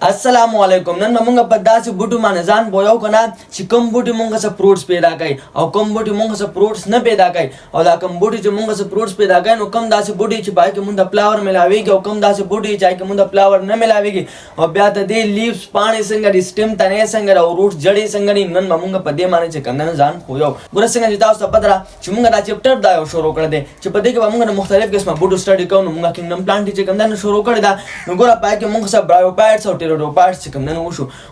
अस्सलामु अलैकुम नन ममुंगा पद्दासी बुटू माने जान बोयो कना छि कम बुटी मुंगा से फ्रूट्स पैदा कई और कम बुटी मुंगा से फ्रूट्स न पैदा कई और दा कम बुटी छि मुंगा से फ्रूट्स पैदा कई नो कम दासी बुटी छि बाई के मुंदा फ्लावर मिलावेगी और कम दासी बुटी चाहे के मुंदा फ्लावर न मिलावेगी और ब्यात दे लीव्स पानी संगरी स्टेम तने संगरा और रूट्स जड़ी संगरी नन ममुंगा पदे माने छि कंदन जान बोयो गुरा संग जिता सपदरा छि मुंगा दा चैप्टर दायो शुरू कर दे छि पदे के मुंगा मुख्तलिफ किस्म बुटू स्टडी कौन मुंगा किंगडम प्लांट छि कंदन शुरू कर दा गुरा पाए के मुंगा से ब्रायोपाइट्स और टेरोडोपाइट्स छि कंदन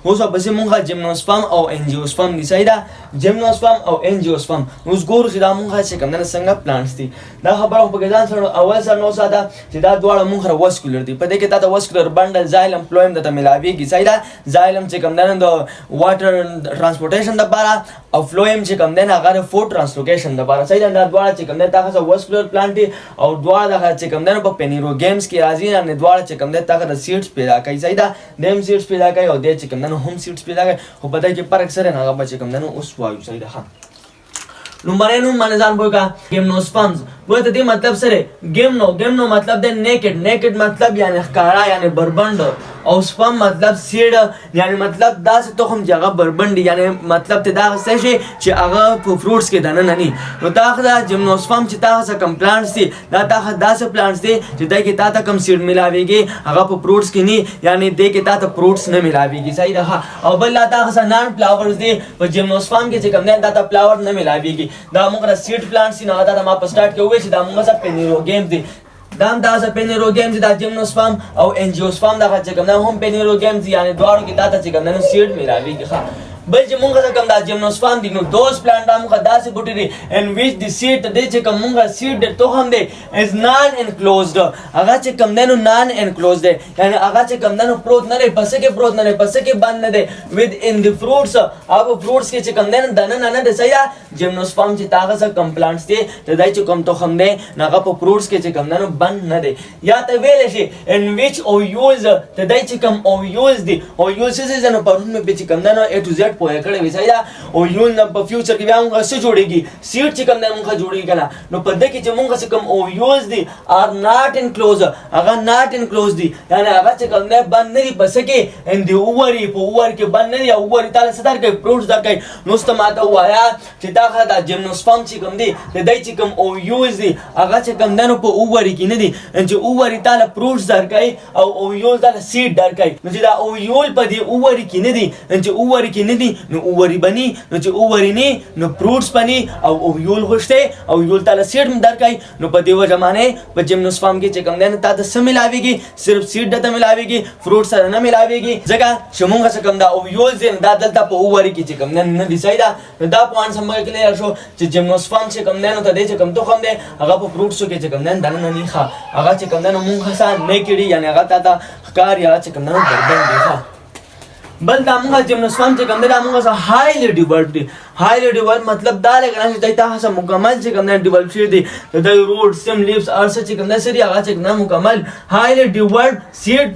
उसो बसे मुंगा जिम्नोस्पर्म और एंजियोस्पर्म दिसाइदा जिम्नोस्पर्म और एंजियोस्पर्म उस गोरु सिदा मुंगा छि कंदन संग प्लांट्स थी दा खबर हो पगजान सर अवल सर नो सादा सिदा द्वारा मुंगा वस्कुलर थी पदे के ता वस्कुलर बंडल जाइलम फ्लोएम दा मिलावी गिसाइदा जाइलम छि कंदन द वाटर ट्रांसपोर्टेशन दा बारा और फ्लोएम छि कंदन अगर फूड ट्रांसलोकेशन दा बारा सइदा दा द्वारा छि कंदन ता खसा वस्कुलर प्लांट और द्वारा दा छि कंदन ब पेनिरो गेम्स की राजी ने द्वारा छि कंदन ता खसा सीड्स पैदा कई सइदा नेम सीड्स पैदा कई और दे छि कंदन होम सीड्स पैदा कई हो पता है कि पर अक्सर ना गा छि कंदन उस वायु सइदा हां नुमारेनु माने जान बोका गेमनोस्पर्म्स बोलते थे मतलब सरे गेमनो मतलब दे नेकेड मतलब यानी काड़ा यानी बरबंड और स्पर्म मतलब सीड यानी मतलब दा से तो हम जगह बरबंडी यानी मतलब ते दा से चे आगा फ्रूट्स के दाना ननी तो दा खदा जिम्नोस्पर्म चिता से कम प्लांट्स थी दा से प्लांट्स थी चिता के ता कम सीड मिलावेगी आगा फ्रूट्स की नहीं यानी दे के ता फ्रूट्स न मिलावेगी सही रहा और बल्ला ता खसा नॉन फ्लावर्स दे पर जिम्नोस्पर्म के कम ने दा फ्लावर न मिलावेगी दा मुकरा सीड प्लांट्स सी ना दा मा स्टार्ट के हुए दा मुंगा सा पेनिरो गेम्स दी दाम दा सा पेनिरो गेम्स दा जिम्नोस्पर्म और एंजियोस्पर्म दा खचे कम ना हम पेनिरो गेम्स यानी द्वारो की ता चे कम ना सीड मिलावेगी खा बल जे मुंगा कम दा जिम्नोस्पर्म दिनो दोस प्लांट दा मुंगा दा से बुटी एंड विच द सीड दे चे कम मुंगा सीड तो हम दे इज नॉन एनक्लोज्ड अगा चे कम देनो नॉन एनक्लोज्ड है यानी अगा चे कम देनो प्रोत न रे पसे के बंद न दे विद इन द फ्रूट्स अब फ्रूट्स के चे कम देनो दन न दे सया जिम्नोस्पर्म चे तागा सा कम प्लांट्स दे ते दाई चे कम तो हम दे नागा प फ्रूट्स के चे कम देनो बंद न दे या ते वेले से इन विच ओव्यूल्स ते दाई चे कम ओव्यूल्स दी ओव्यूल्स से जन पर में पे चे कम देनो ए टू जेड पोए कड़े विसाइदा और यूल न फ्यूचर की व्यांग से जोड़ेगी सीड चिकन ने मुंगा जोड़ेगी ना नो पदे की मुंगा से कम ओव्यूल्स दी आर नॉट इनक्लोज अगर नॉट इनक्लोज दी यानी अगर चिकन ने बंद नहीं बसके इन दी ओवरी पो ओवर के बंद नहीं या ओवरी ताले सदर के फ्रूट्स दर के नुस्त माता हुआ या चिता खाता जिम्नोस्पर्म चिकन दी ते दई चिकन ओव्यूल्स दी अगर चिकन ने पो ओवरी की नहीं दी इन जो ओवरी ताले फ्रूट्स दर के और ओव्यूल ताले सीड दर के मुझे ओव्यूल पदी ओवरी की नहीं दी इन जो ओवरी की नहीं दी नो ओवरी बनी नो जो ओवरी ने नो फ्रूट्स बनी और ओव्यूल होस्ते और ओव्यूल ताला सीड में दर कई नो पदेव जमाने पर जिम्नोस्पर्म के चेकम देन ता दस मिलावेगी सिर्फ सीड दता मिलावेगी फ्रूट्स न मिलावेगी जगह शमुंगा से कम दा ओव्यूल से दा दलता पो ओवरी की चेकम देन न डिसाइड दा पॉइंट समझ के लिए शो जिम्नोस्पर्म से कम देन त दे चेकम तो कम दे अगा पो फ्रूट्स के चेकम देन दन नहीं खा अगा चेकम देन मुंगा सा नेकेडी यानी अगा ता कार्य चेकम देन बर्दन देखा बल दामुंगा जिम्नोस्पर्म चे कंदे दामुंगा सा हाईली डेवलप्ड मतलब दाले कना से दैता हसा मुकम्मल चे कंदे डेवलप शी दी द रूट स्टेम लीव्स अर्स चे कंदे सरी आगा चे ना मुकम्मल हाईली डेवलप्ड सीड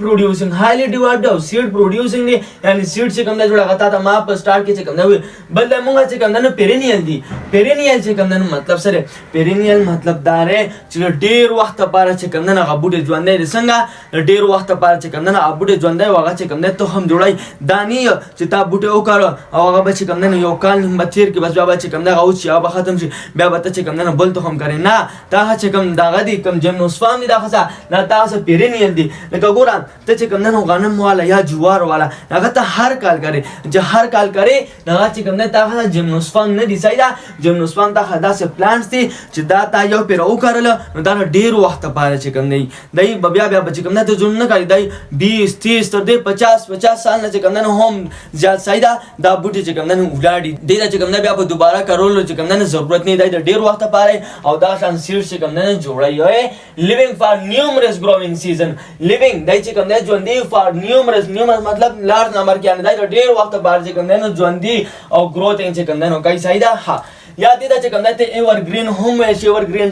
प्रोड्यूसिंग ने यानी सीड से कंदे जुड़ा गता था माप स्टार्ट के चे कंदे हुए बल दामुंगा चे कंदे न पेरेनियल चे कंदे मतलब सरे पेरेनियल मतलब दारे चे डेर वक्त पारा चे कंदे ना गबुडे ज्वंदे संगा डेर वक्त पारा चे कंदे ना अबुडे ज्वंदे वागा चे कंदे तो हम जुड़ाई दानी चिता बुटे ओकर आवा बच्चे कम ने यो काल बच्चेर के बस बाबा चे कम ना उच या खत्म से बे बच्चे चे कम ना बोल तो हम करे ना ता चे कम दागा दी कम जिम्नोस्पर्म दी दाखसा ना ता से पेरेनियल दी न गोरा ते चे कम ना गानम वाला या जुवार वाला ना ता हर काल करे जो हर काल करे ना चे कम ने ता जिम्नोस्पर्म ने डिसाइड जिम्नोस्पर्म ता खदा से प्लांट्स दी चिदा ता यो पेर ओ करल न ता ढेर वक्त पारे चे कम नहीं दई बबिया बच्चे कम ना तो जुन न करी दई 20 30 तर दे 50 साल न चे कम हम ज्यादा साइदा दा बूटी चे कम उलाडी देदा चे कम बे दोबारा करोल चे कम जरूरत नहीं दाई ढेर वक्त पारे और दा शान सीड चे कम जोड़ाई है living for numerous growing season living दाई चे कम जोंदी फॉर न्यूमरस मतलब लार्ज नंबर के आने दाई ढेर वक्त पार चे कम जोंदी और ग्रोथ चे कम कई साइदा हां या दिदा चे कम ते एवरग्रीन होम है एवरग्रीन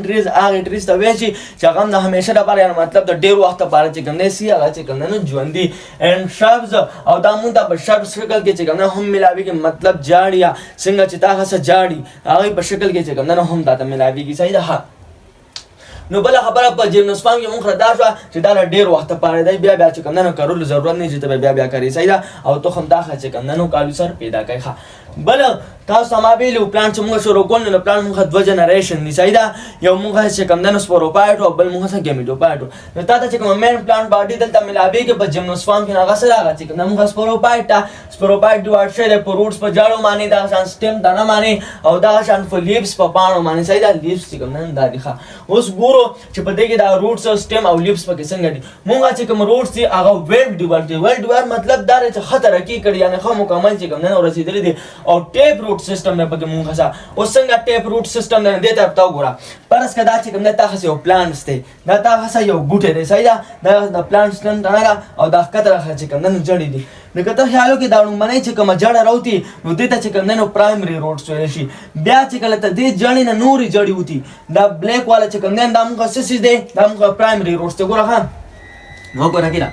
ट्रीज आगे ट्रीज तवेची चकम ना हमेशा दा पार मतलब द डेर वक्त पार चे कम सी आगा चे कम ज्वंदी एंड श्रब्स और दामुंदा पर श्रब शक्ल के चे कम हम मिलावी के मतलब झाड़िया सिंगा चिता खसा झाड़ी आगे पर शक्ल के चे कम हम दाता मिलावी की सही हा نو بل خبره په جیمنوسپام کې مونږ دا شو چې دا ډیر وخت پاره دی بیا چې کوم نه کارول ضرورت نه چې ته بیا کوي صحیح ده او ته هم دا چې کوم نه کالو سر پیدا کوي بل تاسو ما ویلو پلان چې موږ شروع کول نو پلان موږ دوه جنریشن دي صحیح ده یو موږ چې کوم نه سپوروپایټ او بل موږ څنګه گیمیټوپایټ نو تاسو چې کوم مین پلان باډي دلته ملاوي کې په جیمنوسپام کې هغه سره راغی چې کوم موږ سپوروپایټ دی ورشه په روټس په جاړو باندې دا شان سټیم دانه باندې او دا شان په لیفز په پاڼو باندې صحیح ده لیفز چې کوم نه دا دي اوس ګورو چې په دې کې دا روټس او سټیم او لیفز په کې څنګه دي موږ چې کوم روټس دي هغه ویل ډیوال مطلب دا چې خطر کی کړی یعنی خو مکمل چې کوم نه رسیدلې دي او ټیپ روټ سیستم نه پکې مونږه سا او څنګه ټیپ روټ سیستم نه دې ته تاو ګورا پرس کدا چې کوم نه تاسو یو پلانټس دی دا تاسو یو بوټی دی صحیح ده دا پلانټس نه او دا کتره چې کوم نه جوړې دي نو کته خیالو کې دا لومړی چې کوم جړه راوتی نو دې ته چې کوم نه پرایمري روټس ویل شي بیا چې کله ته دې جړې نه نوري جړې وتی دا بلیک والا چې کوم نه دا موږ سسیز دی دا موږ پرایمري روټس ته ګوره نو ګوره کړه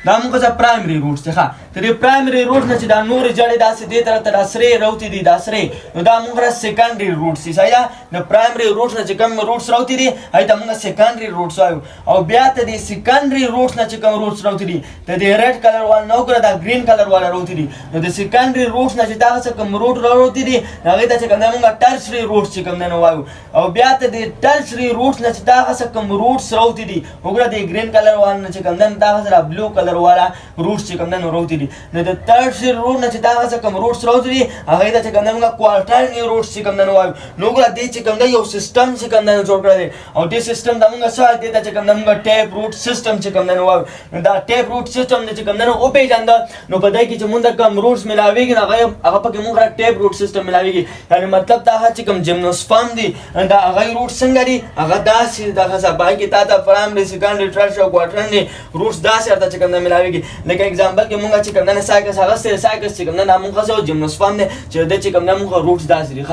دا موږ څه پرایمري روټس ته ترې پرایمري روټ نه چې دا نور جړې داسې دې طرف ته دا سرې راوتی دي دا سرې نو دا موږ را سیکنډري روټس دي صحیح ده نو پرایمري روټس نه چې کوم روټس راوتی دي هغه ته موږ سیکنډري روټس وایو او بیا ته دې سیکنډري روټس نه چې کوم روټس راوتی دي ته دې ریډ کلر والا نو ګره دا گرین کلر والا راوتی دي نو د سیکنډري روټس نه چې دا څه کوم روټ راوتی دي هغه ته چې کوم موږ ټرشري روټس چې کوم نه وایو او بیا ته دې ټرشري روټس نه چې دا څه کوم روټس راوتی دي وګوره دې گرین کلر والا نه چې کوم نه دا سره بلو کلر والا روټس چې کوم نه راوتی دي نو د ټرشري روټ نه چې دا څه کوم روټس راوتی دي هغه ته چې کوم نه موږ کوارټرني روټس چې کوم نه وایو نو ګوره دې چې کوم یو سیستم چې کوم نه جوړ کړی او دې سیستم د موږ سره دې ته چې کوم نه موږ ټیپ روټ سیستم چې کوم نه وایو نو دا ټیپ روټ سیستم چې کوم نه او پیژاند نو په دې کې چې موږ کوم روټس ملاويږي هغه پکې موږ ټیپ روټ سیستم ملاويږي یعنی مطلب دا چې کوم جیمنوسپام دي دا هغه روټ څنګه دي هغه داسې دغه ځای کې تا ته پرایمري سیکنډري ټرشري او کوارټرني روټس داسې ارته چې کوم نه ملاويږي لکه اگزامپل کې موږ چې کوم نه سایکس هغه سایکس چې کوم نه موږ څه جیمنوسپام دي چې د چې کوم نه موږ روټس داسې دي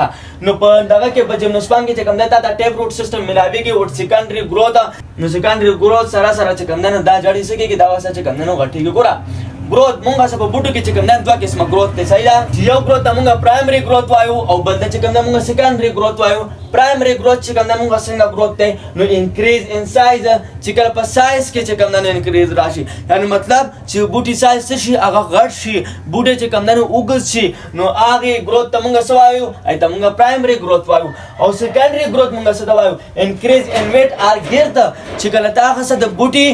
نو په دغه کې په جیمنوسپام کې چې کوم نه تا ته ټیپ روټ سیستم ملاويږي او سیکنډري گروث نو سیکنډري گروث سره چې کوم نه دا جړې سکیږي دا واسه چې کوم نه غټيږي ګوره growth مونږه سبا بوټو کې چې کوم نه دوه قسمه growth ته صحیح ده یو growth مونږه primary growth وایو او بل چې کوم نه مونږه secondary growth وایو primary growth چې کوم نه مونږه څنګه growth ته نو increase in size چې کله په size کې چې کوم نه increase راشي یعنی مطلب چې بوټي size څه شي هغه غټ شي بوټي چې کوم نه اوږد شي نو هغه growth ته مونږه څه وایو ایته مونږه primary growth وایو او secondary growth مونږه څه وایو increase in weight or girth چې کله تاسو څه د بوټي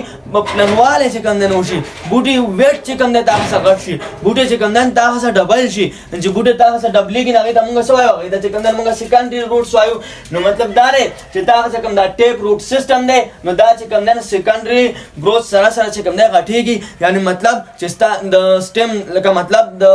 پلنواله چې کوم نه وشي بوټي weight چې کوم نه تاسو غټ شي بوټي چې کوم نه تاسو ډبل شي چې بوټي تاسو ډبلېږي نه ته مونږ څه وایو ایته چې کوم نه مونږه secondary root وایو نو مطلب دا دی چې تاسو کوم دا ټیپ روټ سیستم دی نو دا چې کوم نه secondary growth سره چې کوم نه غټيږي یعنی مطلب چې د stem لکه مطلب د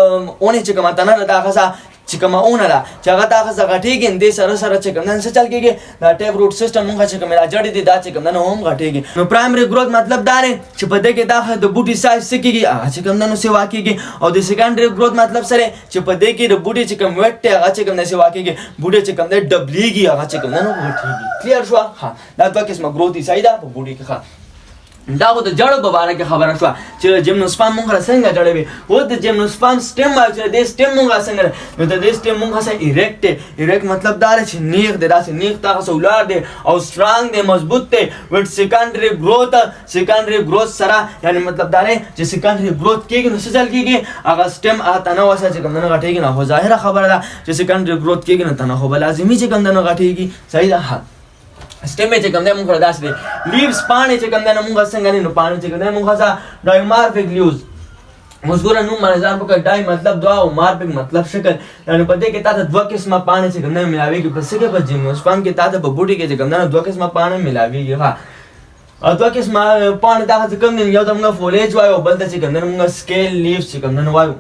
اونې چې کوم تنه دا خاصه چې کومه اونه ده چې هغه تاسو غټيږي دې سره چې کوم نه څه چل کېږي دا ټیپ روټ سیستم مونږ چې کوم راځړې دي دا چې کوم نه هم غټيږي نو پرایمري گروث مطلب دا دی چې په دې کې دا د بوټي سایز سکیږي چې کوم نه سیوا کېږي او د سیکنډري گروث مطلب سره چې په دې کې د بوټي چې کوم ویټ هغه چې کوم نه سیوا کېږي بوټي چې کوم نه ډبلېږي هغه چې کوم نه غټيږي کلیر شو ها دا دوه قسمه گروث دي صحیح ده په بوټي کې دا خو د جړو په اړه کې خبره شو چې جیمنوسپام مونږ څنګه جوړوي او د جیمنوسپام سټیم او د سټیم مونږ څنګه نو د سټیم مونږ څه ایرکټ مطلب دا چې نیغ دی داسې نیغ تاسو ولار دی او سترانګ دی مضبوط دی وټ سیکنډري گروث سره یعنی مطلب دا چې سیکنډري گروث کېږي نو څه چل کېږي هغه سټیم اته نو واسه چې کوم نه غټېږي نه هو ظاهره خبره ده چې سیکنډري گروث کېږي نو تنه هو لازمي چې کوم نه غټېږي صحیح ده stem چې کوم نه مونږ داسې دي لیوز پاڼې چې کوم نه مونږ څنګه نه پاڼې چې کوم نه مونږه ډایمارفیک لیوز مزګوره نو مرزان په ډای مطلب دوا او مارفیک مطلب شکل یعنی په دې کې تاسو دوه قسمه پاڼې چې کوم نه ملاويږي په څه کې په جیمنوسپام کې تاسو په بوټي کې چې کوم نه دوه قسمه پاڼې ملاويږي او دوه قسمه پاڼې تاسو کوم نه یو د موږ فولیج وایو بل د چې کوم نه موږ سکیل لیوز چې کوم نه وایو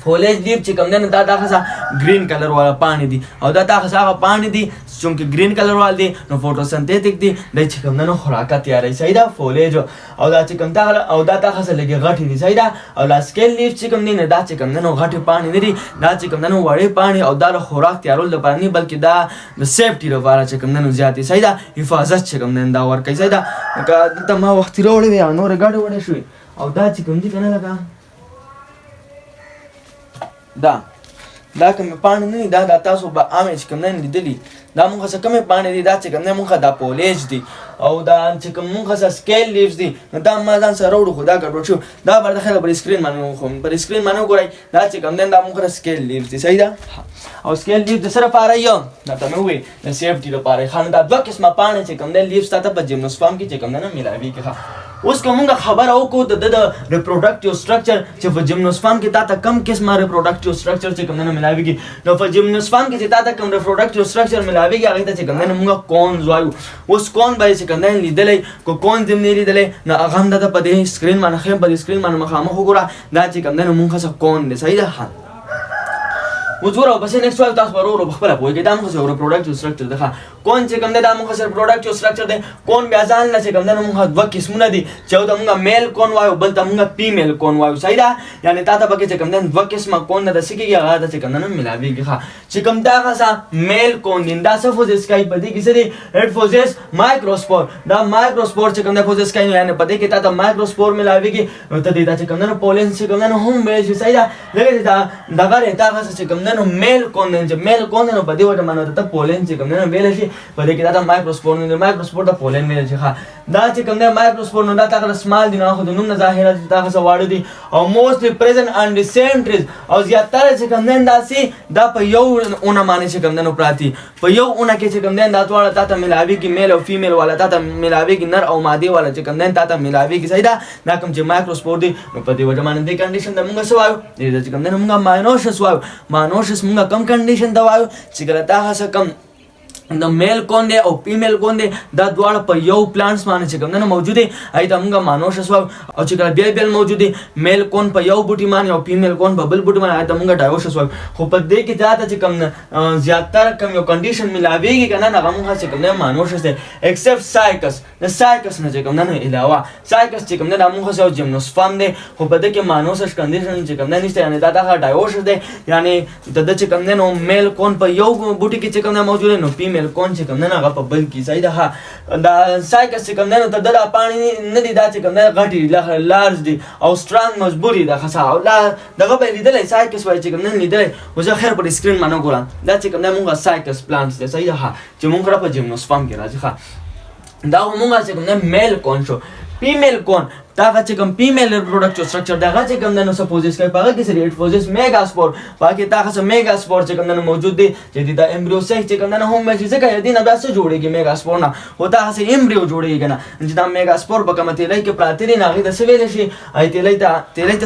فولیج لیف چې کوم نه دا خاصه گرین کلر والا پانی دي او دا خاصه هغه پانی دي چې گرین کلر والا دي نو فوټوسنتیټیک دي د چې کوم نه خوراک تیارې صحیح ده فولیج او دا چې کوم او دا خاصه لګي غټي دي صحیح ده او لا سکیل لیف چې کوم نه دا چې کوم نه غټي پانی نه دي دا چې کوم نه وړي پانی او دا خوراک تیارول لپاره نه بلکې دا د سیفټي لپاره چې کوم نه زیاتې صحیح ده حفاظت چې کوم نه دا ورکړي صحیح ده دا ما وخت راوړې نو رګاډ وړې شوې او دا چې کوم دي کنه لګا دا کوم پاڼې نه دا تاسو به عامه چې کوم نه لیدلی دا مونږ څه کمې پاڼې دي دا چې کوم دی مونږ دا پولیج دي او دا چې کوم مونږ څه سکیل لیوز دي دا ما ځان سره راوړو خو دا ګډوډ شو دا بر د خیر پر سکرین باندې خو پر سکرین باندې وګورئ دا چې کوم دی دا مونږ سکیل لیوز دي صحیح ده او سکیل لیوز د سره لپاره یو دا ته مې وې د سیفټي لپاره خان دا دوه قسمه پاڼې چې کوم دی لیوز ته په جیمنوسپام کې چې کوم دی نه ملاوي کې اوس کومه خبره وکړو د ریپروډکټیو سټرکچر چې په جیمنوسپام کې تا ته کم قسمه ریپروډکټیو سټرکچر چې کوم نه ملاويږي نو په جیمنوسپام کې چې تا ته کم ریپروډکټیو سټرکچر ملاويږي هغه ته چې کوم نه موږ کونز وایو اوس کون به چې کوم نه لیدلې کو کون دې نه لیدلې نو هغه هم د په دې سکرین باندې خیم په سکرین باندې مخامخ وګوره دا چې کوم نه موږ څه کون دی صحیح ده وزوره بس نیکسټ سوال تاسو ورو بخبره پوهیږئ دا موږ سره پروډکټیو سټرکچر ده کون چې کوم دا موږ سره پروډکټیو سټرکچر ده کون بیا ځان نه چې کوم دا موږ دوه قسمونه دي چې دا موږ میل کون وایو بل ته موږ فیمیل کون وایو صحیح ده یعنی تا ته پکې چې کوم دا دوه قسمه کون نه د سکیږي هغه چې کوم نه ملاويږي چې کوم دا غسا میل کون دي دا څه فوزس کوي په دې کې څه دي هډ فوزس مایکروسپور دا مایکروسپور چې کوم دا فوزس کوي یعنی په دې کې تا ته مایکروسپور ملاويږي نو ته دې دا چې کوم نه پولن چې کوم نه هم به صحیح ده لکه دا دغه رته غسا چې کوم نه میل کون چې میل کون نو په دې وجه باندې ته پولن چې کوم نه ویل شي په دې کې دا مایکروسپور نه مایکروسپور ته پولن ویل شي دا چې کوم نه مایکروسپور نو دا تا سمال دي نه خو د نوم نه ظاهره دي دا څه واړه دي او موستلی پریزنت ان دی سنټریز او زیاتره چې کوم نه داسي دا په یو اونه باندې چې کوم نه پراتی په یو اونه کې چې کوم نه دا ټول تا ته ملاوي کې میل او فیمیل والا تا ته ملاوي کې نر او ماده والا چې کوم نه تا ته ملاوي کې صحیح ده دا کوم چې مایکروسپور دي نو په دې وجه باندې د کنډیشن د موږ سوایو دې چې کوم نه موږ ماینوسس وایو ماینوسس موږ کم کنډیشن دا وایو چې کله تا هڅه کم د میل کون دی او فیمیل کون دی دا دواړه په یو پلانټس باندې چې کوم نه موجود دي ایته موږ مانوشس وایو او چې کله بیل موجود دي میل کون په یو بوټي باندې او فیمیل کون په بل بوټي باندې ایته موږ ډایوشس وایو خو په دې کې ځاته چې کوم زیاتره کم یو کنډیشن ملاويږي کنه نه موږ چې کوم نه مانوشس دی ایکسپټ سایکس د سایکس نه چې کوم نه علاوه سایکس چې کوم نه موږ سره جیمنوسپام دی خو په دې کې مانوشس کنډیشن چې کوم نه نشته یعنی دا د ډایوشس دی یعنی د چې کوم نه میل کون په یو بوټي کې چې کوم نه موجود نو فیمیل کون چې کوم نه هغه په بل کې صحیح ده دا سایکس چې کوم نه ته د پانی نه دي دا چې کوم نه غټي لارج دي او سترانګ مضبوطی ده خاصه او لا دغه به لیدلې سایکس وایي چې کوم نه لیدلې وزه خیر پر سکرین باندې ګورم دا چې کوم نه موږ سایکس پلانټس ده صحیح ده چې موږ را په جیمنوسپام کې راځي دا موږ چې کوم نه میل کون شو فیمیل کون دا چې کوم فیمیل ریپروډکټیو سټرکچر دا چې کوم نه سپوزس کوي په هغه کې سری فوزس میگاسپور باقي دا څه میگاسپور چې کوم نه موجود دي چې د امبریو سیک چې کوم نه هم چې څه کوي دینه بیا څه جوړيږي میگاسپور نه هوتا څه امبریو جوړيږي نه چې دا میگاسپور په کومه تلای کې پراتی نه غي د سویل شي اي تلای ته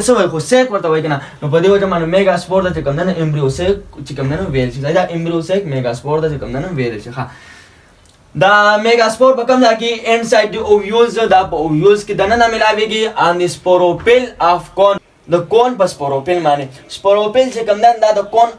څه وای خو سیک ورته وای کنه نو په دې وجه باندې میگاسپور د چې کوم نه امبریو سیک چې کوم نه ویل شي دا امبریو سیک میگاسپور د چې کوم نه ویل شي دا میگاسپور په کوم ځای کې انساید دی اوویولز دا په اوویولز کې دنه ملاويږي ان دی سپوروپل اف کون د کون په سپوروپل باندې سپوروپل چې کوم دا د کون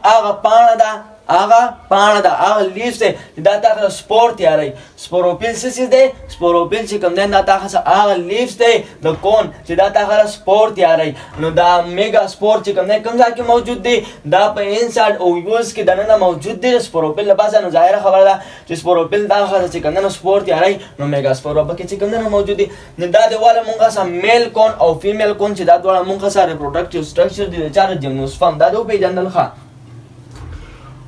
هغه پاڼه ده هغه لیفز دی دا تاسو سپور تیاری سپوروپل څه دی سپوروپل چې کوم دا تاسو هغه لیفز دی د کون چې دا تاسو سپور تیاری نو دا میگا سپور چې کوم ځای کې موجود دی دا په انساید اوویولز کې دنه موجود دی سپوروپل لپاره نو ظاهر خبره ده چې سپوروپل دا چې کوم نه سپور تیاری نو میگا سپور په کې چې کوم نه موجود دی نو دا دیواله مونږه سم میل کون او فیمیل کون چې دا ډول مونږه سره ریپروډکټیو سټرکچر دی چې جیمنوسپام دا دوه پیژندل ښه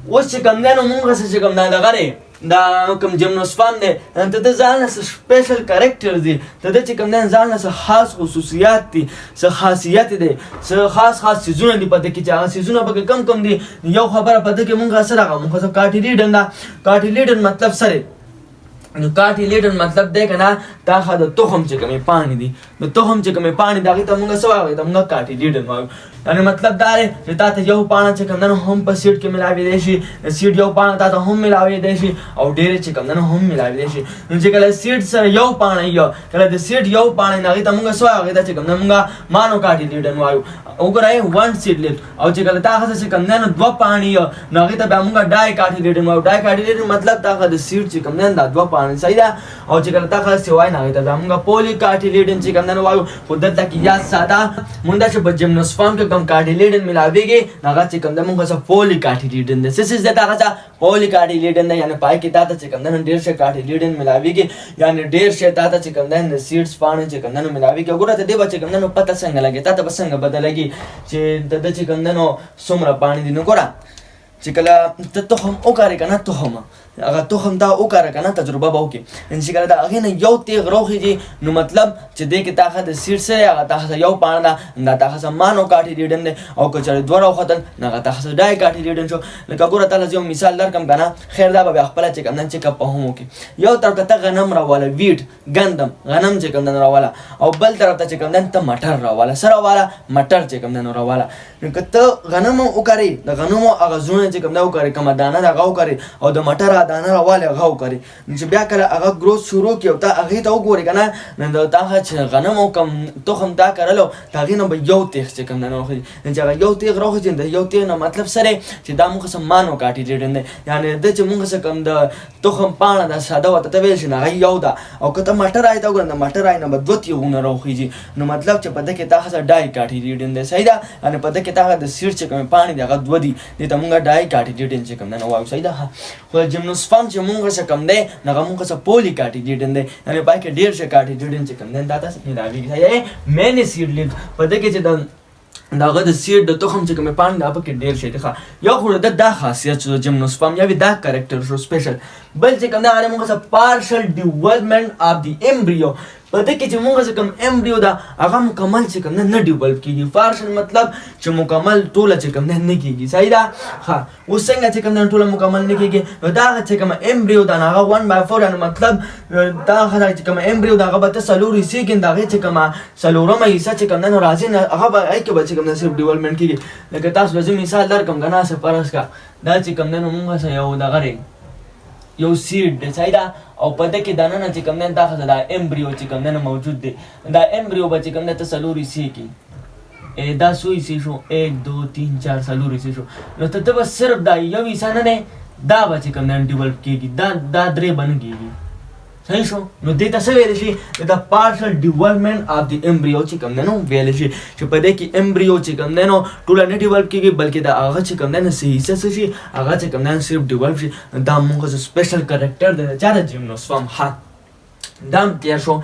اوس چې کوم نه مونږه چې کوم نه دغه دا کوم جیمنوسپام دی ته د ځان سره سپیشل کریکټر دی ته د چې کوم نه ځان سره خاص خصوصیات دي څه خاصیت دي څه خاص سيزونه دي پته کې چې هغه سيزونه به کم دي یو خبره پته کې مونږه سره هغه مونږه کارټیلیډن دا کارټیلیډن مطلب سره نو کارټیلیډن مطلب دی کنه دا خا د تخم چې کومې پانی دي د تخم چې کومې پانی دغه ته مونږ سوا وایو دا مونږ کارټیلیډن وایو یعنی مطلب دا دی چې تاسو یو پانه چې کوم نه هم په سیټ کې ملاوي دي شي سیټ یو پانه تاسو هم ملاوي دي شي او ډېر چې کوم نه هم ملاوي دي شي نو چې کله سیټ سره یو پانه یو کله د سیټ یو پانه نه ته مونږ سوا وایو دا چې کوم نه مونږ مانو کارټیلیډن وایو وګورئ وان سیټ لیف او چې کله تاسو چې کوم نه دوه پانه یو نو هغه ته به مونږ ډای کارټیلیډن وایو ډای کارټیلیډن مطلب دا د سیټ چې کوم نه دوه پانه صحیح ده او چې کله تاسو سوای نه ته مونږ پولی کارټیلیډن چې کوم نه وایو خو دلته کې یا ساده مونږ چې په جیمنوسپام کې کوم کارټیلیډن ملاويږي هغه چې کوم د مونږ سره پولی کارټیلیډن د سیس د هغه پولی کارټیلیډن نه یعنی پای کې تاسو چې کوم نه ډیر شه کارټیلیډن ملاويږي یعنی ډیر شه تاسو چې کوم نه سیډز پانه چې کوم نه ملاويږي وګوره ته دې بچ کوم نه پته څنګه لګي تاسو به څنګه بدلږي چې د چې کوم نه څومره پانی دي نو ګوره چې کله ته هم وکړې کنه ته هم هغه تخم دا وکړه کنه تجربه به وکړي ان چې کله دا هغې نه یو تیغ راوخیږي نو مطلب چې دې کې تا د سیډ سره هغه تا یو پاڼه ده دا تا مانو کاټیلیډن دی او که چېرې دوه راوختل نو هغه تا ډای کاټیلیډن شو لکه ګوره تا یو مثال درکړم کنه خیر دا به بیا خپله چې کوم دی چیک اپ په هم وکړي یو طرف ته ته غنم راواله ویټ ګندم غنم چې کوم دی راواله او بل طرف ته چې کوم دی ته مټر راواله څه راواله مټر چې کوم دی راواله نو که ته غنم وکړې د غنمو هغه زړونه چې کوم دی وکړې کومه دانه د هغه وکړې او د مټر دانه راواله هغه وکړې نو چې بیا کله هغه ګروث شروع کړي او ته هغې ته وګورې که نه نو د تا چې غنم او کوم تخم تا کرلو د هغې نه به یو تیغ چې کوم دی نه راوخېږي نو چې هغه یو تیغ راوخېږي د یو تیغ نه مطلب سره چې دا موږ څه مانو کاټیلیډن دی یعنې د چې موږ څه کوم د تخم پاڼه ده ساده ورته ته ویل شي نو هغه یو ده او که ته مټر آی ته وګورې د مټر آی نه به دوه تیغونه راوخېږي نو مطلب چې په ده کې تا څه ډای کاټیلیډن دی صحیح ده یعنې په ده کې تا د سیډ چې کومې پاڼې دي هغه دوه دي دې ته موږ ډای کاټیلیډن چې کوم دی نه وایو صحیح ده خو جمنوسپرم چې موږ څه کوم دی نو هغه موږ څه پولي کاټیلیډن دی یعنې پای کې ډېر ښه کاټیلیډن چې کوم دی دا تاسې میلاویږي صحیح مینې سیډ لیډ په ده کې چې د هغه د سیډ د تخم چې کومې پاڼې دا پکې ډېر شی دی ښه یو خو د دا خاصیت شو د جمنوسپرم یا دا کرکټر شو سپیشل بل چې کوم دی هغه موږ څه پارشل ډیولپمنټ اف د ایمبریو په دې کې چې موږ څه کوم ایمبریو ده هغه مکمل چې کوم نه ډیولپ کېږي پارشل مطلب چې مکمل ټوله چې کوم نه کېږي صحیح ده ښه اوس څنګه چې کوم ټوله مکمل نه کېږي نو دا هغه چې کوم ایمبریو ده هغه 1/4 یعنې مطلب دا هغه چې کوم ایمبریو ده هغه به ته څلور حصې کېږي د هغې چې کومه څلورمه حصه چې کوم نه راځي نه هغه به هغې کې به چې کوم نه صرف ډیولپمنټ کېږي لکه تاسو به زه مثال درکړم که نه فرض کړه دا چې کوم دی نو موږ څه یو دغه دی یو سیډ دی صحیح ده او په ده کې دننه چې کوم دی دا ښه دا ایمبریو چې کوم دی موجود دی دا ایمبریو به چې کوم دی ته څلور حصې کړي دا څو حصې شو 1 2 3 4 څلور حصې شو نو ته به صرف دا یو حصه نه دی دا به چې کوم دی ډیولپ کېږي دا درې به نه کېږي صحیح شو نو دې ته څه ویلی شي د پارشل ډیولپمنټ اف د ایمبریو چې کوم دی نو ویلی شي چې په دې کې ایمبریو چې کوم دی نو ټوله نه ډیولپ کېږي بلکې د هغه چې کوم دی نو څه حصه څه شي هغه چې کوم دی نو صرف ډیولپ شي دا موږ سپیشل کرکټر دی د چا د جمنوسپرم ښه دا هم تېر شو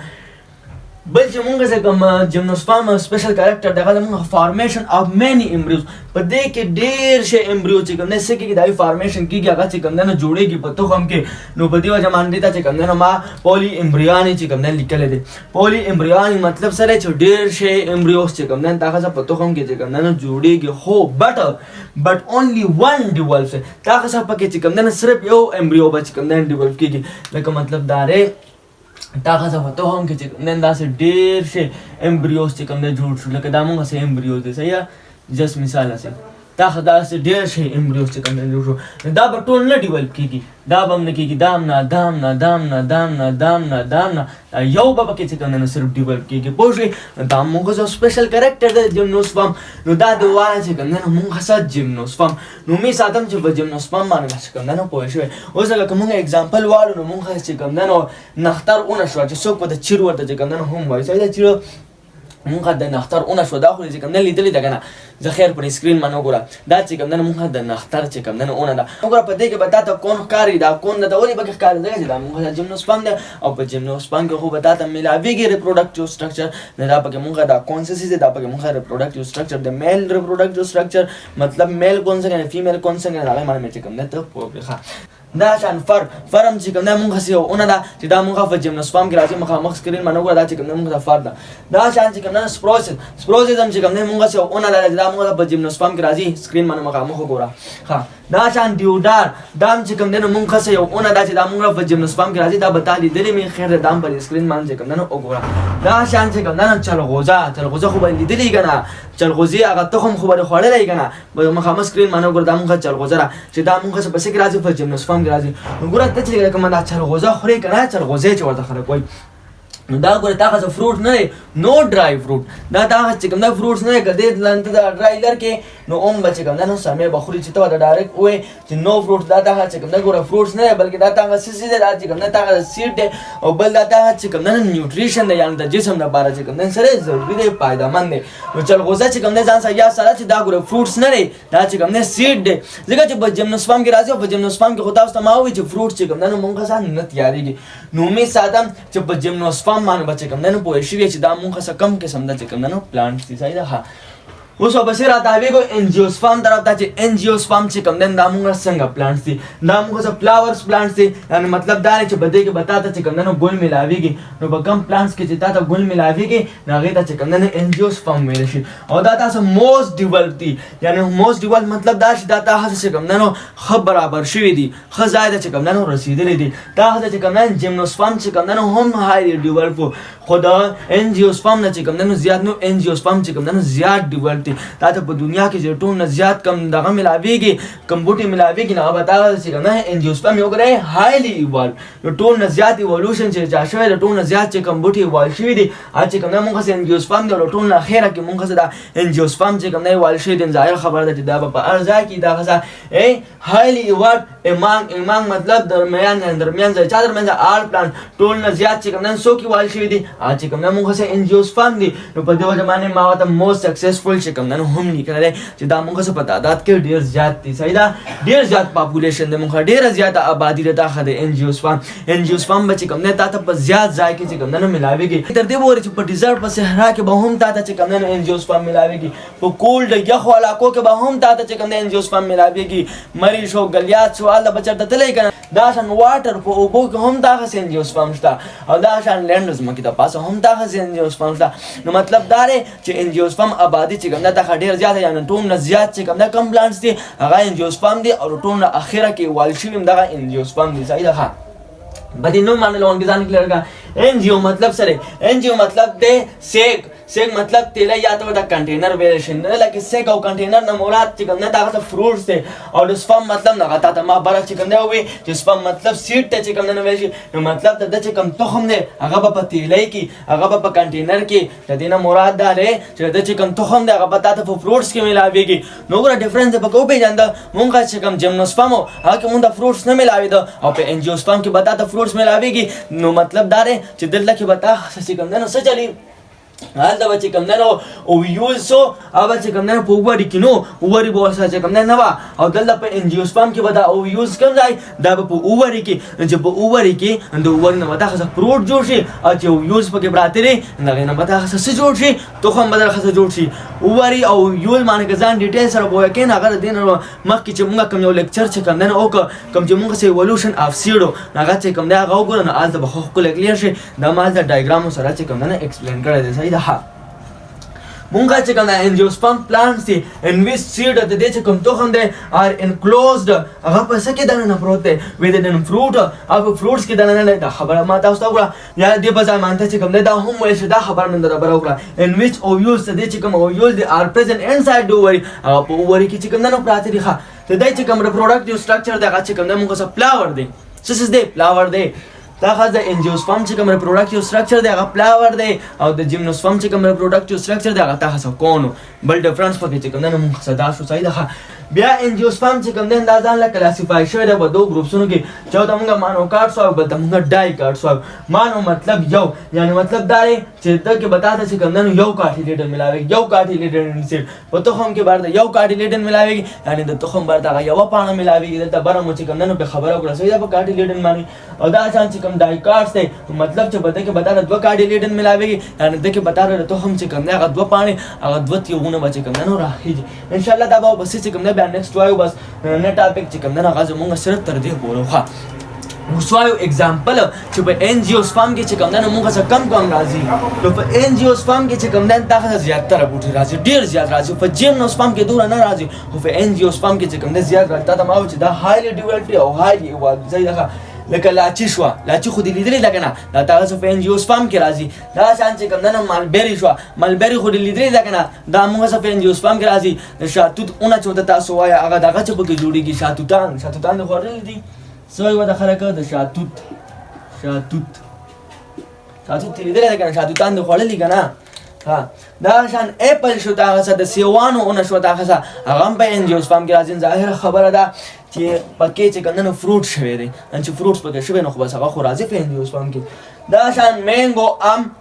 بل چې موږ څه کوم جمنوسپرم سپیشل کرکټر دغه د موږ فارمیشن اف مینی ایمبریوز په دې کې ډېر شی ایمبریو چې کوم دی څه کېږي دا فارمیشن کېږي هغه چې کوم دی نو جوړېږي په تخم کې نو په دې وجه باندې ته چې کوم دی نو ما پولي ایمبریانې چې کوم دی لیکلی دی پولي ایمبریانې مطلب سره چې ډېر شی ایمبریوز چې کوم دی هغه څه په تخم کې چې کوم دی نو جوړېږي خو بټ اونلی ون ډیولپس دا هغه څه پکې چې کوم دی صرف یو ایمبریو به چې کوم دی ډیولپ کېږي لکه مطلب دا دی دا څه په تخم کې چې نن داسې ډېر شی ایمبریوز چې کوم دی جوړ شو لکه دا موږ څه ایمبریوز دی صحیح جست مثال هسې دا خو داسې ډېر شی ایمبریوز چې کوم دی جوړ شو دا به ټول نه ډیولپ کېږي دا به هم نه کېږي دا هم نه دا هم نه دا هم نه دا هم نه دا هم نه دا هم نه یو به پکې چې کوم دی نو صرف ډیولپ کېږي پوه شوې دا موږ څه سپیشل کرکټر دی جمنوسپرم نو دا د واله چې کوم دی نو موږ څه جمنوسپرم نو مې ساتم چې په جمنوسپرم باندې چې کوم دی نو پوه شوې اوس لکه موږ اګزامپل واړو نو موږ چې کوم دی نو نختر اونه شوه چې څوک په د چیر ورته چې کوم دی نو هم وایي صحیح ده چیرو موږ د نختر اونه شو دا خو چې کوم دی لیدلې ده که نه زه خیر پر اسکرین باندې وګوره دا چې کوم دی موږ د نختر چې کوم دی اونه ده وګوره په دې کې به تا ته کون ښکاري دا کون ده ولې پکې ښکاري ځکه چې دا موږ د جمنوسپرم دی او په جمنوسپرم کې خو به تا ته میلاویږي ریپروډکټیو سټرکچر نه دا پکې موږ دا کون څه څیز دی دا پکې موږ ریپروډکټیو سټرکچر د میل ریپروډکټیو سټرکچر مطلب میل کون څنګه فیمیل کون څنګه هغې باندې چې کوم دی ته پوه کړې دا شان فرم چې کوم دی موږ هسې یو اونه ده چې دا موږ په جمنوسپرم کې راځي مخامخ سکرین باندې وګوره دا چې کوم دی موږ ته فر ده دا شان چې کوم دی سپروسس هم چې کوم دی موږ هسې یو اونه ده چې دا موږ په جمنوسپرم کې راځي سکرین باندې مخامخ وګوره ښه دا شان ډیوډار دا هم چې کوم دی نو موږ هسې یو اونه ده چې دا موږ په جمنوسپرم کې راځي دا به تا لیدلې مې خیر دا هم په سکرین باندې چې کوم دی نو وګوره دا شان چې کوم دی نو چلغوزه خو به لیدلې که نه چلغوزې هغه تخم خو به دې خوړلی که نه مخامخ سکرین باندې وګوره دا موږ چلغوزه ده چې دا موږ هسې په څه کې راځي په جمنوسپرم کې راځي نو ګوره ته چې کومه دا چلغوزه خورې که نه چلغوزې چې ورته خلک وایي نو دا ګوره تا څه فروټ نه دی نو ډرای فروټ دا چې کوم دا فروټس نه دی که دې ته دا ډرای لرکې نو هم به چې کوم دا نو سمې به خوري چې ته ورته ډایرکټ ووایې چې نو فروټ دا چې کوم دا ګوره فروټس نه دی بلکې دا هغه څه څیز دی دا چې کوم دا هغه سیډ دی او بل دا چې کوم دا نیوټریشن دی یعنې د جسم لپاره چې کوم دا سره ضروري دی فایدهمند دی نو چلغوزه چې کوم دی ځان سره یاد سره چې دا ګوره فروټس نه دی دا چې کوم دی سیډ دی ځکه چې په جمنوسپرم کې راځي او په جمنوسپرم کې خو تاسو ته ما ووایي چې فروټ چې کوم دا نو موږ ځان نه تیارېږي نو مې ساتم چې په جمنوسپرم باندې به چې کوم دی نو پوه شوې چې دا موږ څه کم قسم ده چې کوم دی نو پلانټس دي صحیح ده ښه اوس به سره تابع انجیوسپرم طرف ته چې انجیوسپرم چې کوم دین دا موږ څنګه پلانټس دي دا موږ څه فلاورز پلانټس دي یعنی مطلب دا چې بده کې بتا ته چې کوم دین ګل ملاويږي نو په کوم پلانټس کې چې تا ته ګل ملاويږي هغه ته چې کوم دین انجیوسپرم ویل شي او دا تاسو موست ډیولپ دي یعنی موست ډیولپ مطلب دا چې دا تاسو چې کوم دین خ برابر شوی دي خ زائد چې کوم دین رسیدلې دي دا چې کوم دین جیمنوسپرم چې کوم دین هم هاي ډیولپ خدا انجیوسپرم نه چې کوم دین زیات نو انجیوسپرم چې کوم دین زیات ډیولپ دي دا ته په دنیا کې چې ټول نه زیات کم دغه ملاويږي کم بوټي ملاويږي نه بتا چې کوم نه انجیوسپرم یو غره هایلی ایوالو نو ټول نه زیات ایوولوشن چې چا شوی د ټول نه زیات چې کم بوټي ایوال شوی دي چې کوم نه موږ سه انجیوسپرم د ټول نه اخیره کې موږ سه دا انجیوسپرم چې کوم نه ایوال شوی دي ظاهر خبره ده چې دا په ارزا کې دا غزا هایلی ایوال ایمان مطلب درمیان ځای چا درمیان آل پلان ټول نه زیات چې کوم نه سو کې ایوال شوی دي چې کوم نه موږ سه انجیوسپرم دي نو په دې وجه باندې ما ته موست سکسسفل چې کوم نه هم نه کړی چې دا موږ څه په تعداد کې ډیر زیات دي صحیح ده ډیر زیات پاپولیشن ده موږ ډیر زیات آبادی ده داخله د انجیوسپرم چې کوم نه تاسو په زیات ځای کې چې کوم نه ملاويږي تر دې وره چې په ډیزرټ په صحرا کې به هم تاسو چې کوم نه انجیوسپرم ملاويږي په کولډ یخ علاقو کې به هم تاسو چې کوم نه انجیوسپرم ملاويږي مری شو غلیات شو الله بچر ته تلې کنه دا شان واټر په اوبو کې هم تاسو انجیوسپرم شته او دا شان لینډز مکه ته پاسه هم تاسو انجیوسپرم شته نو مطلب دا دی چې انجیوسپرم آبادی چې کوم نه ته ډیر زیات یعنی ټول نه زیات چې کوم نه کم پلانټس دي هغه انجیوسپرم دي او ټول نه اخیره کې والشیم دغه انجیوسپرم دي صحیح ده بدی نو مان لون کې ځان کلیئر کا انجیو مطلب سره انجیو مطلب دی سیک مطلب تیلا یا ته دا کنټینر ویل شي نه لکه سیک او کنټینر نه مراد چې کوم نه دا فروټس دي او د سپم مطلب نه غتا ته ما بار چې کوم نه وي چې سپم مطلب سیډ ته چې کوم نه ویل شي نو مطلب د چې کوم تخم دی هغه په تیلای کې هغه په کنټینر کې د دې نه مراد دا دی چې د چې کوم تخم دی هغه په تاسو په فروټس کې ملاويږي نو ګره ډیفرنس په کو پیژاند مونږه چې کوم جیمنوسپرم هغه کې مونږ د فروټس نه ملاوي دا او په انجیوسپرم کې بتا ته فروټس ملاويږي نو مطلب دا دی چې دلته کې بتا چې کوم نه څه چلی حال دا چې کوم نه او یوز سو او چې کوم نه په وری کې نو وری به وسه چې کوم نه وا او دلته په انجیوسپرم کې بدا او یوز کوم ځای دا په وری کې چې په وری کې د وری نه ودا خاصه پروت جوړ شي او چې یوز پکې براته لري نه ودا خاصه جوړ شي تو هم بدل خاصه جوړ شي وری او یوز باندې ځان ډیټیل سره وای کې نه غره دین مخکې چې موږ کوم یو لیکچر چې کوم نه او کوم چې موږ سه ایوولوشن اف سیډو هغه چې کوم نه هغه وګورئ نه آلته به خو کلیئر شي دا مال د ډایګرام سره چې کوم نه ایکسپلین کړی دی صحیح ده مونږه چې کوم انجیوسپرم پلانټس دي ان ویچ سیډ د دې چې کوم تخم دی ار انکلوزډ هغه په څه کې دنه پروت دی ویدن فروټ او فروټس کې دنه نه دا خبره ما تاسو ته وکړه یا دې په ځای مانته چې کوم دی دا هم وایي چې دا خبره من دا بره وکړه ان ویچ او یوز د دې چې کوم او یوز دی ار پرزنت انساید اووري او په اووري کې چې کوم نه پراته دي ښه د دې چې کوم ریپروډکټیو سټرکچر دی هغه چې کوم نه موږ څه فلاور دی څه دی فلاور دی دا خاصه انجیوسپرم چې کوم ریپروډکټیو سټرکچر دی هغه فلاور دی او د جیمنوسپرم چې کوم ریپروډکټیو سټرکچر دی هغه تاسو کونو بل ډیفرنس پکې چې کوم نه موږ صدا شو صحیح ده بیا انجیوسپرم چې کوم نه ځان له کلاسیفای شوی دی په دوه ګروپسونو کې چې دا موږ مانو کارټس او بل موږ ډای کارټس او مانو مطلب یو یعنی مطلب دا دی چې دا کې بتاته چې کوم نه یو کارټیلیډن ملاوي یو کارټیلیډن انسیډ په تخم کې بار یو کارټیلیډن ملاوي یعنی د تخم بار دا یو پانه ملاوي د بره مو چې کوم نه په خبره وکړه صحیح ده په کارټیلیډن باندې او دا چې کوم ډای کارټس دی مطلب چې بده کې بتاته دوه کارټیلیډن ملاوي یعنی د کې بتاته د تخم چې کوم نه هغه دوه پانه هغه دوه تیونه بچ کوم نه راځي ان شاء الله دا به بس چې کوم نه بیا نیکسټ وایو بس نه ټاپک چې کوم نه غاځو مونږ صرف تر دې پورې ښه وسوایو اگزامپل چې په انجیوسپرم کې چې کوم نه مونږ څه کم راځي نو په انجیوسپرم کې چې کوم نه دا زیات تر بوټي راځي ډیر زیات راځي په جیمنوسپرم کې دور نه راځي خو په انجیوسپرم کې چې کوم نه زیات راځي دا ما چې دا هایلی ډیولپډ او هایلی واځي لکه لاچی شو لاچی خو دې لیدلې ده کنه دا تاسو په انجیوسپرم کې راځي دا شان چې کوم نه مالبری شو مالبری خو دې لیدلې ده کنه دا موږ په انجیوسپرم کې راځي د شاتوت اونې چې تاسو وایي هغه دغه چې پکې جوړیږي شاتوتان خو لري سوي ودا خلک د شاتوت لیدلې ده کنه شاتوتان خو لري کنه ها دا شان اپل شو دا غسه د سیوانو اون شو دا غسه هغه په انجیوسپرم کې راځي ظاهر خبره ده چې پکې چې کنه فروټ شوی دی ان چې فروټس پکې شوی نو خو بس هغه خو راځي په انجیوسپرم کې دا شان مینګو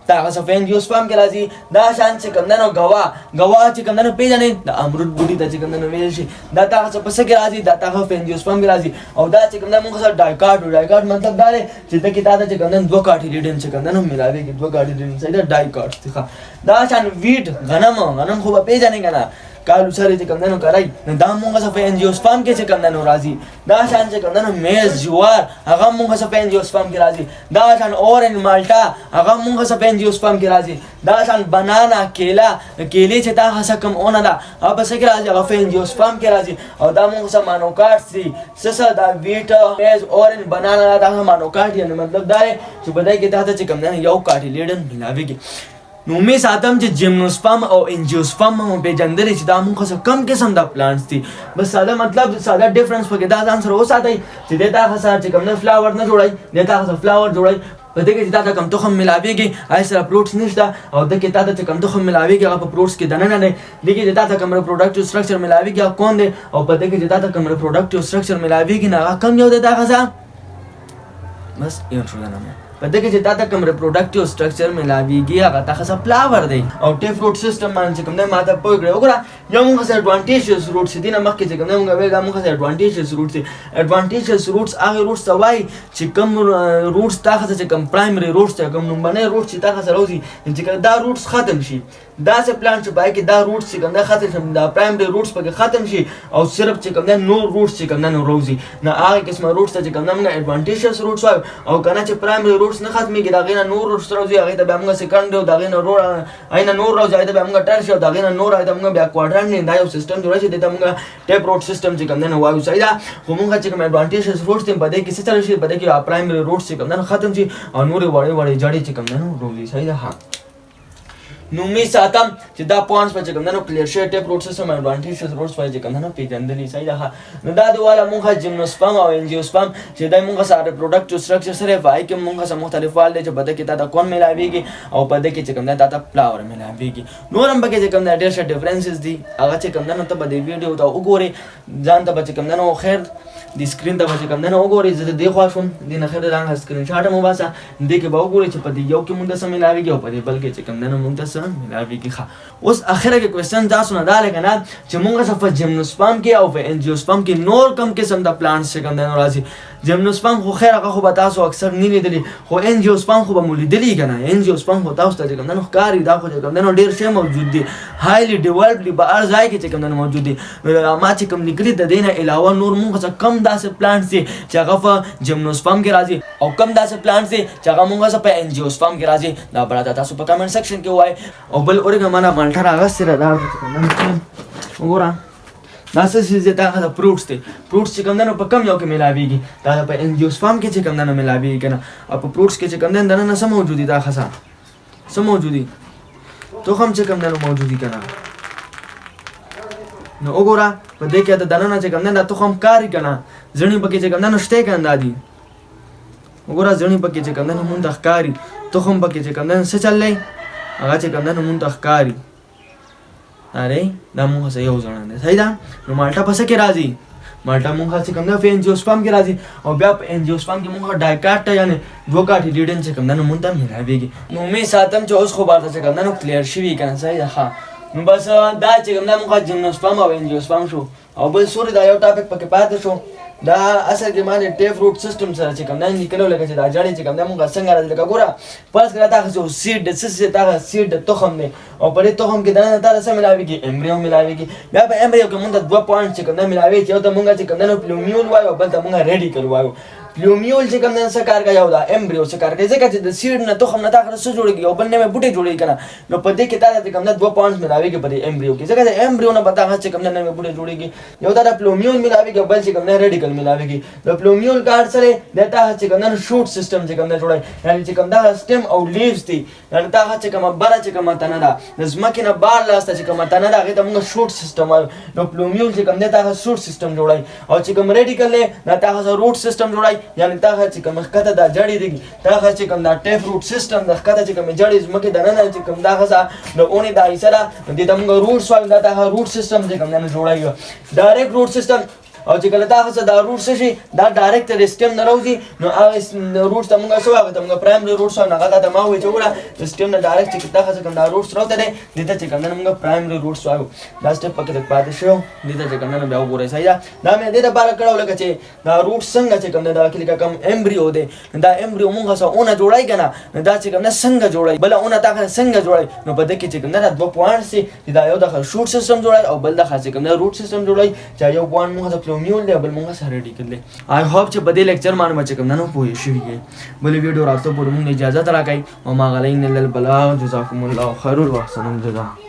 دا غسه په انجیوسپرم کې راځي دا شان چې کنه غوا چې کنه پیژنې د امرود بوټي ته چې کنه ویل شي دا تاسو په څه کې راځي دا تاسو په انجیوسپرم کې راځي او دا چې کنه موږ سره ډایکارټ مطلب دا دی چې د کې دا چې کنه دوه کارټیلیډن چې کنه ملاوي کې دوه کارټیلیډن سره ډایکارټ ښه دا شان ویټ غنم خو په پیژنې کنه کالو سره چې کوم دنو کرای نو دا مونږه څه په انجیوسپام کې چې کوم دنو راځي دا شان چې کوم دنو میز جوار هغه مونږه څه په انجیوسپام کې راځي دا شان اورنج مالټا هغه مونږه څه په انجیوسپام کې راځي دا شان بنانا کیلې چې دا څه کوم اونه دا هغه څه کې راځي هغه په انجیوسپام کې راځي او دا مونږه څه مانوکارټ دي څه دا ویټا میز اورنج بنانا دا مانوکارټ یعنی مطلب دا چې بدای کې دا چې کوم دنو یو کارټیلیډن ملاويږي نو می ساتم چې جیمنوسپام او انجیوسپام هم په جندري چې دا مونږ څه کم قسم د پلانټس دي بس ساده مطلب ساده ډیفرنس پکې دا ځان سره وساتای چې دا خاصه چې کوم نه فلاور نه جوړای دا خاصه فلاور جوړای په دې کې چې دا کم تخم ملاويږي آی سره پروټس نشته او د کې دا چې کم تخم ملاويږي هغه په پروټس کې دنه نه لګي دا کم ریپروډکټیو سټرکچر ملاويږي او کون دي او په دې کې چې دا کم ریپروډکټیو سټرکچر ملاويږي نه کم یو دا خاصه بس یو شو نه په دې کې چې دا کوم ریپروډکټیو سټرکچر ملاويږي هغه تاسو فلاور دی او ټی فروټ سیستم باندې کوم نه ماته پوي کړو وګوره یو موږ سره اډوانټیجز روټس دي نه مخکې چې کوم نه موږ ویل موږ سره اډوانټیجز روټس دي اډوانټیجز روټس هغه روټس وای چې کوم روټس تاسو چې کوم پرایمري روټس ته کوم نمبر روټس چې تاسو راوځي چې دا روټس ختم شي دا څه پلان چې پای کې دا روټس چې کوم نه ختم شي دا پرایمري روټس پکې ختم شي او صرف چې کوم نه نو روټس چې کوم نه راوځي نه هغه قسمه روټس چې کوم نه اډوانټیجز روټس وای او کنه چې پرایمري روټس نه ختميږي دا غینه نور روټس راوځي هغه ته به موږ سکند او دا غینه نور عین نور راوځي دا به موږ ټرش او دا غینه نور دا موږ بیا کوادرانټ نه دا یو سیستم جوړ شي دا موږ ټیپ روټ سیستم چې کوم نه وایو سایدا خو موږ چې کوم اډوانټیجز روټس ته بده کې څه چل شي بده کې پرایمري روټس چې کوم نه ختم شي او نور وړي جړې چې کوم نه روزي سایدا ها نو می ساتم چې دا پوینټس په کوم نه کلیر شي ټیپ روټ سیستم اډوانټیجز روټس په کوم نه پیژندلې سایدا ها نو دا دواله موږ جیمنوسپام او انجیوسپام چې دا موږ سره پروډکټیو سټرکچر سره وای کې موږ سره مختلف وال دي چې بده کې دا کون ملاويږي او بده کې چې کوم نه دا فلاور ملاويږي نور هم بګه چې کوم نه ډېر څه ډیفرنسز دي هغه چې کوم نه ته بده ویډیو دا وګوري ځان ته بچ کوم نه خیر د سکرین ته بچ کوم نه وګوري زه دې خو شوم دې نه خیر دا سکرین شاټ مو باسه دې کې به وګوري چې په دې یو کې موږ سم ملاويږي او په دې بل کې چې کوم نه موږ سم ملاويږي اوس اخره کې کوېسچن تاسو نه دا لګنه چې موږ صفه جیمنوسپام کې او په انجیوسپام کې نور کم قسم د پلانټس څخه کوم نه راځي جیمنوسپام خو خیر هغه خو به تاسو اکثر نه لیدلی خو انجیوسپام خو به مو لیدلی کنه انجیوسپام خو تاسو ته کوم نه ښکاری دا خو کوم نه ډیر څه موجود دي هایلی ډیولپډ به هر ځای کې کوم نه موجود دي ما چې کوم لیکلي د دینه علاوه نور موږ څه کم داسې پلانټس دي چې هغه په جیمنوسپام کې راځي او کم داسې پلانټس دي چې هغه موږ په انجیوسپام کې راځي دا براته تاسو په کمنټ سیکشن کې وای او بل اورګه معنا مالټا راغسره دا وګوره دا څه چې دا فروټس دي فروټس چې کوم نه په کم یو کې ملاويږي دا په انجیوسپام کې چې کوم نه ملاويږي کنه او په فروټس کې چې کوم نه نه سم موجودي دا خاصه سم موجودي تو هم چې کوم نه موجودي کنه نو وګوره په دې کې د دنه چې کوم نه تو هم کاری کنه ځنی پکې چې کوم نه شته کنه دادی وګوره ځنی پکې چې کوم نه مونږ ښکاری تو هم پکې چې کوم نه څه چللې هغه چې کوم نه مونږ ښکاری اره دا موږ سه یو ځان نه صحیح ده نو مالټا پس کې راځي مالټا موږ چې کوم نه انجیوسپام کې راځي او بیا په انجیوسپام کې موږ ډایکارټ یعنی دوه کارټیلیډن چې کوم نه مونږ ته ملاويږي نو می ساتم چې اوس خو بارته چې کوم نه کلیر شوی کنه صحیح ده ها نو بس دا چې کوم نه موږ جیمنوسپام او انجیوسپام شو او بل سوري دا یو ټاپک پکې پاتې شو دا اصل کې معنی ټی فروټ سیستم سره چې کوم نه نکلو لکه چې دا جړې چې کوم نه موږ څنګه راځي لکه ګوره پس کړه تاسو سیډ د سیسه تاسو سیډ د تخم نه او په دې تخم کې دا نه تاسو ملاويږي امبریو ملاويږي بیا په امبریو کې موږ د 2 پوینټ چې کوم نه ملاوي چې یو ته موږ چې کوم نه پلومیول وایو بل ته موږ ریډیکل وایو پلومیول چې کوم نه څه کار کوي او دا امبریو څه کار کوي ځکه چې د سیډ نه تخم نه تاخره څه جوړيږي او بل نه بوټي جوړيږي کنه نو په دې کې تاسو کوم نه 2 پوینټ ملاويږي په دې امبریو کې ځکه د امبریو نه پتا چې کوم نه بوټي جوړيږي یو دا پلومیول ملاويږي بل چې کوم نه ریډیکل ملاويږي د پلومیول کار سره د تاسو چې کوم نه شوټ سیستم چې کوم نه جوړي یعنی چې کوم دا سټم او لیوز دي یعنی تاسو چې کوم بره چې کوم تنه ده د زمکه نه بار لاسته چې کوم تنه ده هغه ته موږ شوټ سیستم وایو نو پلومیول چې کوم نه تاسو شوټ سیستم جوړي او چې کوم ریډیکل نه تاسو روټ سیستم جوړي یعنی تاسو کوم خطه دا جړې دي دا چې کوم دا ټیپ روټ سیستم د خطه چې کوم جړې زمکه د نه چې کوم دا غزا د اونې د ایسره د موږ روټ سوال دا روټ سیستم چې کوم نه جوړایو ډایرکټ روټ سیستم او چې کله تاسو دا روټ شي دا ډایرکټ تر سټیم نه راوځي نو هغه روټ ته موږ څه واغته موږ پرایمري روټ سره هغه ته ما وې چې وړه سټیم نه ډایرکټ چې تاسو کوم دا روټ راوته دي دته چې کوم موږ پرایمري روټ سره دا سټپ پکې د پاتې شو دته چې کوم بیا وګورئ صحیح دا مې دې لپاره کړو لکه چې دا روټ څنګه چې کوم دا کلی کوم امبریو دی دا امبریو موږ سره اونه جوړای کنه دا چې کوم څنګه جوړای بل اونه تاسو څنګه جوړای نو په دې کې چې کوم دا دوه پوینټ سي دا یو د شوټ سیستم جوړای او بل د خاصه کوم روټ سیستم جوړای چې یو پوینټ موږ د پلومیول دی بل موږ سره ریډي کړل آی هوپ چې په دې لیکچر باندې بچ کوم نه پوه شئ بل ویډیو راځو په موږ اجازه راکړئ او ما غلین للبلا جزاکم الله خیر واحسن الجزاء